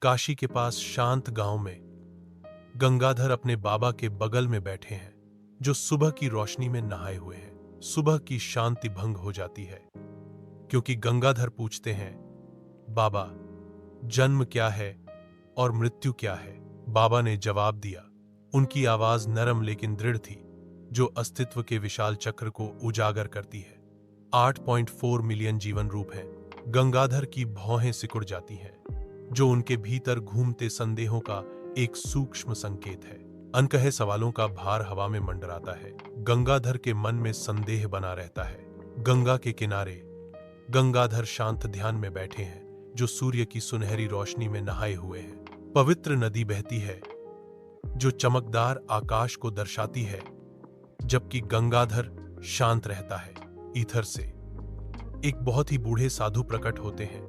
काशी के पास शांत गांव में गंगाधर अपने बाबा के बगल में बैठे हैं, जो सुबह की रोशनी में नहाए हुए हैं। सुबह की शांति भंग हो जाती है क्योंकि गंगाधर पूछते हैं, बाबा, जन्म क्या है और मृत्यु क्या है? बाबा ने जवाब दिया। उनकी आवाज नरम लेकिन दृढ़ थी, जो अस्तित्व के विशाल चक्र को उजागर करती है। 8.4 मिलियन जीवन रूप हैं। गंगाधर की भौहें सिकुड़ जाती हैं, जो उनके भीतर घूमते संदेहों का एक सूक्ष्म संकेत है। अनकहे सवालों का भार हवा में मंडराता है। गंगाधर के मन में संदेह बना रहता है। गंगा के किनारे गंगाधर शांत ध्यान में बैठे हैं, जो सूर्य की सुनहरी रोशनी में नहाए हुए हैं। पवित्र नदी बहती है, जो चमकदार आकाश को दर्शाती है, जबकि गंगाधर शांत रहता है। ईथर से एक बहुत ही बूढ़े साधु प्रकट होते हैं।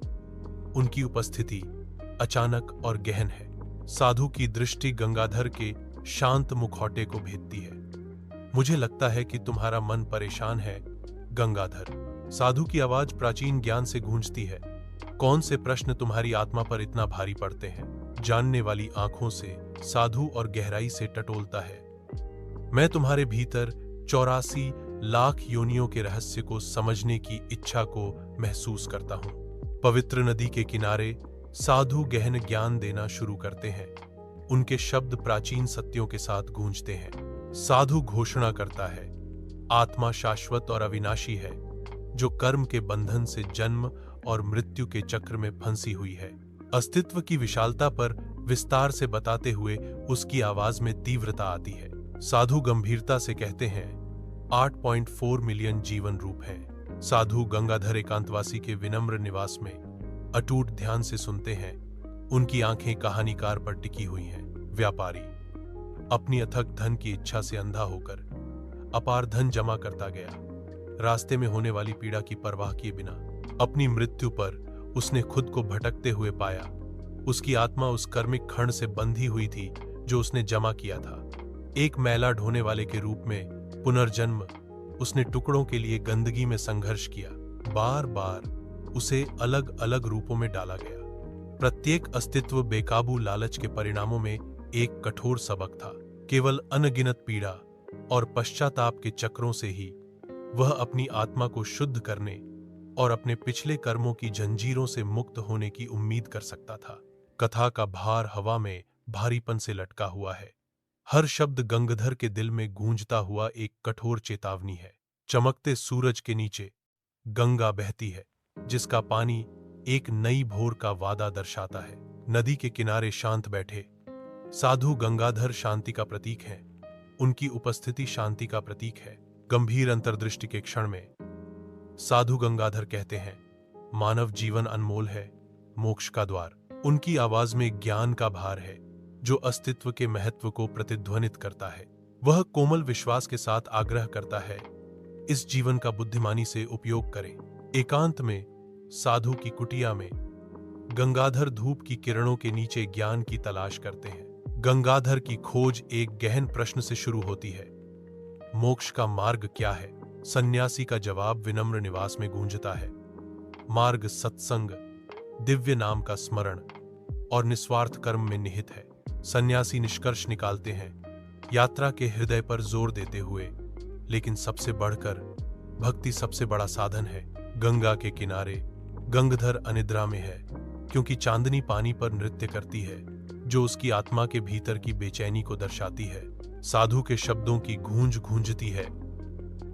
उनकी उपस्थिति अचानक और गहन है। साधु की दृष्टि गंगाधर के शांत मुखौटे को भेदती है। मुझे लगता है कि तुम्हारा मन परेशान है, गंगाधर। साधु की आवाज प्राचीन ज्ञान से गूंजती है। कौन से प्रश्न तुम्हारी आत्मा पर इतना भारी पड़ते हैं? जानने वाली आंखों से साधु और गहराई से टटोलता है। मैं तुम्हारे भीतर 84 लाख योनियों के रहस्य को समझने की इच्छा को महसूस करता हूं। पवित्र नदी के किनारे साधु गहन ज्ञान देना शुरू करते हैं। उनके शब्द प्राचीन सत्यों के साथ गूंजते हैं। साधु घोषणा करता है, आत्मा शाश्वत और अविनाशी है, जो कर्म के बंधन से जन्म और मृत्यु के चक्र में फंसी हुई है। अस्तित्व की विशालता पर विस्तार से बताते हुए उसकी आवाज में तीव्रता आती है। साधु गंभीरता से कहते हैं, 8.4 मिलियन जीवन रूप हैं। साधु गंगाधर एकांतवासी के विनम्र निवास में अटूट ध्यान से सुनते हैं। उनकी आंखें कहानीकार पर टिकी हुई हैं। व्यापारी अपनी अथक धन की इच्छा से अंधा होकर अपार धन जमा करता गया। रास्ते में होने वाली पीड़ा की परवाह किए बिना अपनी मृत्यु पर उसने खुद को भटकते हुए पाया। उसकी आत्मा उस कर्मिक खंड से बंधी हुई थी जो उसने जमा किया था। एक मैला ढोने वाले के रूप में पुनर्जन्म उसने टुकड़ों के लिए गंदगी में संघर्ष किया। बार बार उसे अलग अलग रूपों में डाला गया। प्रत्येक अस्तित्व बेकाबू लालच के परिणामों में एक कठोर सबक था। केवल अनगिनत पीड़ा और पश्चाताप के चक्रों से ही वह अपनी आत्मा को शुद्ध करने और अपने पिछले कर्मों की जंजीरों से मुक्त होने की उम्मीद कर सकता था। कथा का भार हवा में भारीपन से लटका हुआ है। हर शब्द गंगाधर के दिल में गूंजता हुआ एक कठोर चेतावनी है। चमकते सूरज के नीचे गंगा बहती है, जिसका पानी एक नई भोर का वादा दर्शाता है। नदी के किनारे शांत बैठे साधु गंगाधर शांति का प्रतीक हैं। उनकी उपस्थिति शांति का प्रतीक है। गंभीर अंतर्दृष्टि के क्षण में साधु गंगाधर कहते हैं, मानव जीवन अनमोल है, मोक्ष का द्वार। उनकी आवाज में ज्ञान का भार है, जो अस्तित्व के महत्व को प्रतिध्वनित करता है। वह कोमल विश्वास के साथ आग्रह करता है, इस जीवन का बुद्धिमानी से उपयोग करें। एकांत में साधु की कुटिया में गंगाधर धूप की किरणों के नीचे ज्ञान की तलाश करते हैं। गंगाधर की खोज एक गहन प्रश्न से शुरू होती है, मोक्ष का मार्ग क्या है? सन्यासी का जवाब विनम्र निवास में गूंजता है, मार्ग सत्संग, दिव्य नाम का स्मरण और निस्वार्थ कर्म में निहित है। सन्यासी निष्कर्ष निकालते हैं, यात्रा के हृदय पर जोर देते हुए, लेकिन सबसे बढ़कर भक्ति सबसे बड़ा साधन है। गंगा के किनारे गंगाधर अनिद्रा में है, क्योंकि चांदनी पानी पर नृत्य करती है, जो उसकी आत्मा के भीतर की बेचैनी को दर्शाती है। साधु के शब्दों की गूंज गूंजती है।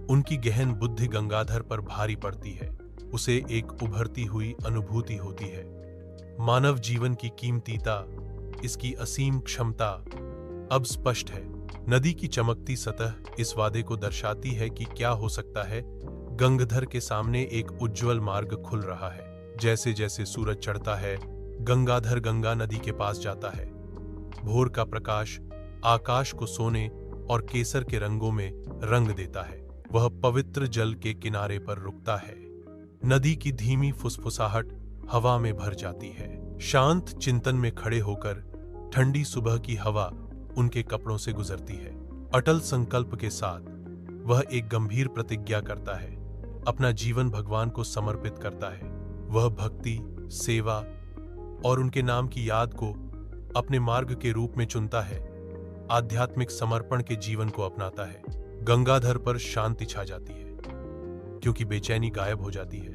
उनकी गहन बुद्धि गंगाधर पर भारी पड़ती है। उसे एक उभरती हुई अनुभूति होती है। मानव जीवन की कीमतीता, इसकी असीम क्षमता अब स्पष्ट है। नदी की चमकती सतह इस वादे को दर्शाती है कि क्या हो सकता है। गंगाधर के सामने एक उज्जवल मार्ग खुल रहा है। जैसे जैसे सूरज चढ़ता है, गंगाधर गंगा नदी के पास जाता है। भोर का प्रकाश आकाश को सोने और केसर के रंगों में रंग देता है। वह पवित्र जल के किनारे पर रुकता है। नदी की धीमी फुसफुसाहट हवा में भर जाती है। शांत चिंतन में खड़े होकर ठंडी सुबह की हवा उनके कपड़ों से गुजरती है। अटल संकल्प के साथ वह एक गंभीर प्रतिज्ञा करता है, अपना जीवन भगवान को समर्पित करता है। वह भक्ति, सेवा और उनके नाम की याद को अपने मार्ग के रूप में चुनता है, आध्यात्मिक समर्पण के जीवन को अपनाता है, गंगाधर पर शांति छा जाती है, क्योंकि बेचैनी गायब हो जाती है,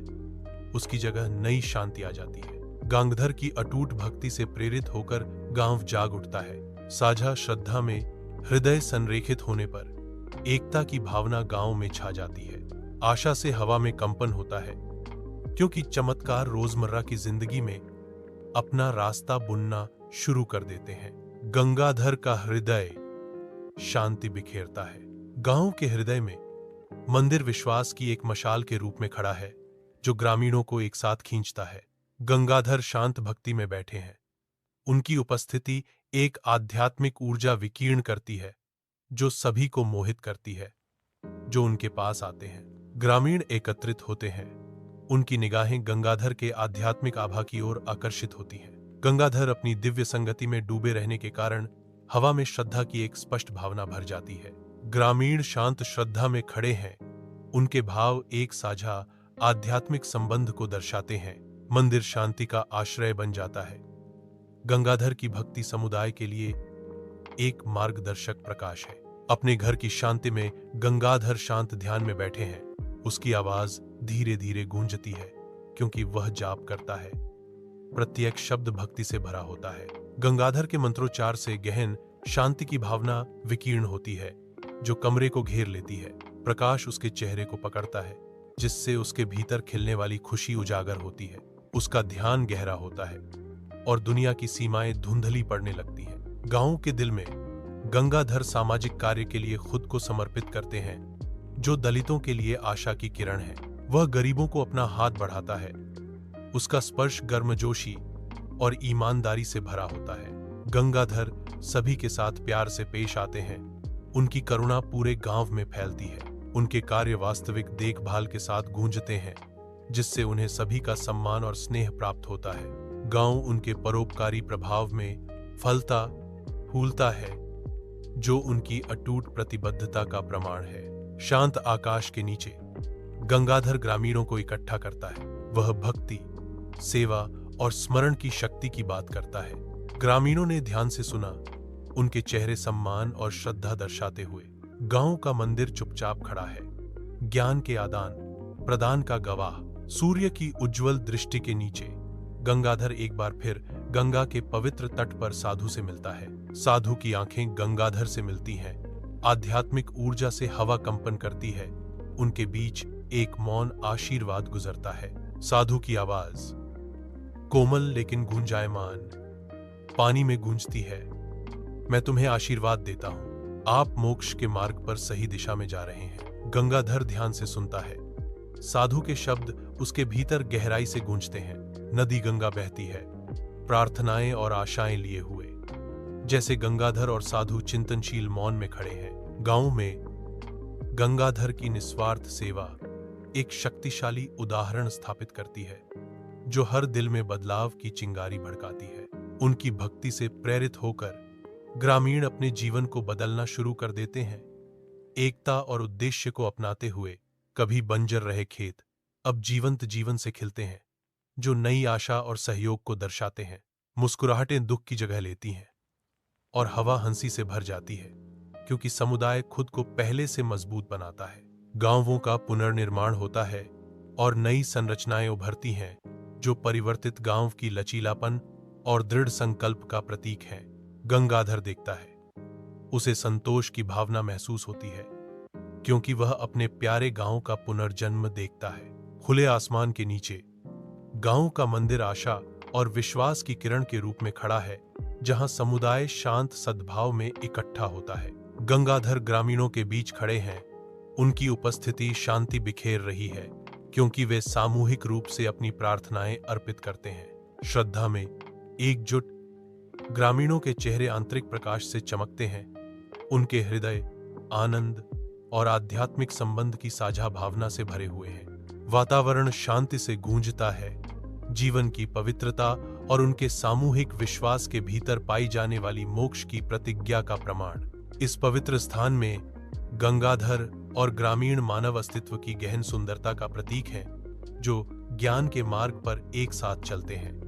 उसकी जगह नई शांति आ जाती है। गंगाधर की अटूट भक्ति से प्रेरित होकर गांव जाग उठता है। साझा श्रद्धा में हृदय संरेखित होने पर एकता की भावना गांव में छा जाती है। आशा से हवा में कंपन होता है, क्योंकि चमत्कार रोजमर्रा की जिंदगी में अपना रास्ता बुनना शुरू कर देते हैं। गंगाधर का हृदय शांति बिखेरता है। गांव के हृदय में मंदिर विश्वास की एक मशाल के रूप में खड़ा है, जो ग्रामीणों को एक साथ खींचता है। गंगाधर शांत भक्ति में बैठे हैं। उनकी उपस्थिति एक आध्यात्मिक ऊर्जा विकीर्ण करती है, जो सभी को मोहित करती है जो उनके पास आते हैं। ग्रामीण एकत्रित होते हैं। उनकी निगाहें गंगाधर के आध्यात्मिक आभा की ओर आकर्षित होती हैं। गंगाधर अपनी दिव्य संगति में डूबे रहने के कारण हवा में श्रद्धा की एक स्पष्ट भावना भर जाती है। ग्रामीण शांत श्रद्धा में खड़े हैं। उनके भाव एक साझा आध्यात्मिक संबंध को दर्शाते हैं। मंदिर शांति का आश्रय बन जाता है। गंगाधर की भक्ति समुदाय के लिए एक मार्गदर्शक प्रकाश है। अपने घर की शांति में गंगाधर शांत ध्यान में बैठे हैं। उसकी आवाज धीरे धीरे गूंजती है, क्योंकि वह जाप करता है। प्रत्येक शब्द भक्ति से भरा होता है। गंगाधर के मंत्रोच्चार से गहन शांति की भावना विकीर्ण होती है, जो कमरे को घेर लेती है। प्रकाश उसके चेहरे को पकड़ता है, जिससे उसके भीतर खिलने वाली खुशी उजागर होती है। उसका ध्यान गहरा होता है और दुनिया की सीमाएं धुंधली पड़ने लगती हैं। गांव के दिल में गंगाधर सामाजिक कार्य के लिए खुद को समर्पित करते हैं, जो दलितों के लिए आशा की किरण है। वह गरीबों को अपना हाथ बढ़ाता है। उसका स्पर्श गर्मजोशी और ईमानदारी से भरा होता है। गंगाधर सभी के साथ प्यार से पेश आते हैं। उनकी करुणा पूरे गांव में फैलती है। उनके कार्य वास्तविक देखभाल के साथ गूंजते हैं, जिससे उन्हें सभी का सम्मान और स्नेह प्राप्त होता है। गांव उनके परोपकारी प्रभाव में फलता फूलता है, जो उनकी अटूट प्रतिबद्धता का प्रमाण है। शांत आकाश के नीचे गंगाधर ग्रामीणों को इकट्ठा करता है। वह भक्ति, सेवा और स्मरण की शक्ति की बात करता है। ग्रामीणों ने ध्यान से सुना। उनके चेहरे सम्मान और श्रद्धा दर्शाते हुए। गांव का मंदिर चुपचाप खड़ा है, ज्ञान के आदान प्रदान का गवाह। सूर्य की उज्जवल दृष्टि के नीचे गंगाधर एक बार फिर गंगा के पवित्र तट पर साधु से मिलता है। साधु की आंखें गंगाधर से मिलती हैं। आध्यात्मिक ऊर्जा से हवा कंपन करती है। उनके बीच एक मौन आशीर्वाद गुजरता है। साधु की आवाज कोमल लेकिन गुंजायमान पानी में गूंजती है। मैं तुम्हें आशीर्वाद देता हूं। आप मोक्ष के मार्ग पर सही दिशा में जा रहे हैं। गंगाधर ध्यान से सुनता है। साधु के शब्द उसके भीतर गहराई से गूंजते हैं। नदी गंगा बहती है, प्रार्थनाएं और आशाएं लिए हुए। जैसे गंगाधर और साधु चिंतनशील मौन में खड़े हैं। गांव में गंगाधर की निस्वार्थ सेवा एक शक्तिशाली उदाहरण स्थापित करती है, जो हर दिल में बदलाव की चिंगारी भड़काती है। उनकी भक्ति से प्रेरित होकर ग्रामीण अपने जीवन को बदलना शुरू कर देते हैं। एकता और उद्देश्य को अपनाते हुए कभी बंजर रहे खेत अब जीवंत जीवन से खिलते हैं, जो नई आशा और सहयोग को दर्शाते हैं। मुस्कुराहटें दुख की जगह लेती हैं और हवा हंसी से भर जाती है, क्योंकि समुदाय खुद को पहले से मजबूत बनाता है। गांवों का पुनर्निर्माण होता है और नई संरचनाएं उभरती हैं, जो परिवर्तित गांव की लचीलापन और दृढ़ संकल्प का प्रतीक है। गंगाधर देखता है। उसे संतोष की भावना महसूस होती है, क्योंकि वह अपने प्यारे गांव का पुनर्जन्म देखता है। खुले आसमान के नीचे गांव का मंदिर आशा और विश्वास की किरण के रूप में खड़ा है, जहां समुदाय शांत सद्भाव में इकट्ठा होता है। गंगाधर ग्रामीणों के बीच खड़े हैं। उनकी उपस्थिति शांति बिखेर रही है, क्योंकि वे सामूहिक रूप से अपनी प्रार्थनाएं अर्पित करते हैं। श्रद्धा में एकजुट ग्रामीणों के चेहरे आंतरिक प्रकाश से चमकते हैं। उनके हृदय आनंद और आध्यात्मिक संबंध की साझा भावना से भरे हुए हैं। वातावरण शांति से गूंजता है। जीवन की पवित्रता और उनके सामूहिक विश्वास के भीतर पाई जाने वाली मोक्ष की प्रतिज्ञा का प्रमाण। इस पवित्र स्थान में गंगाधर और ग्रामीण मानव अस्तित्व की गहन सुंदरता का प्रतीक है, जो ज्ञान के मार्ग पर एक साथ चलते हैं।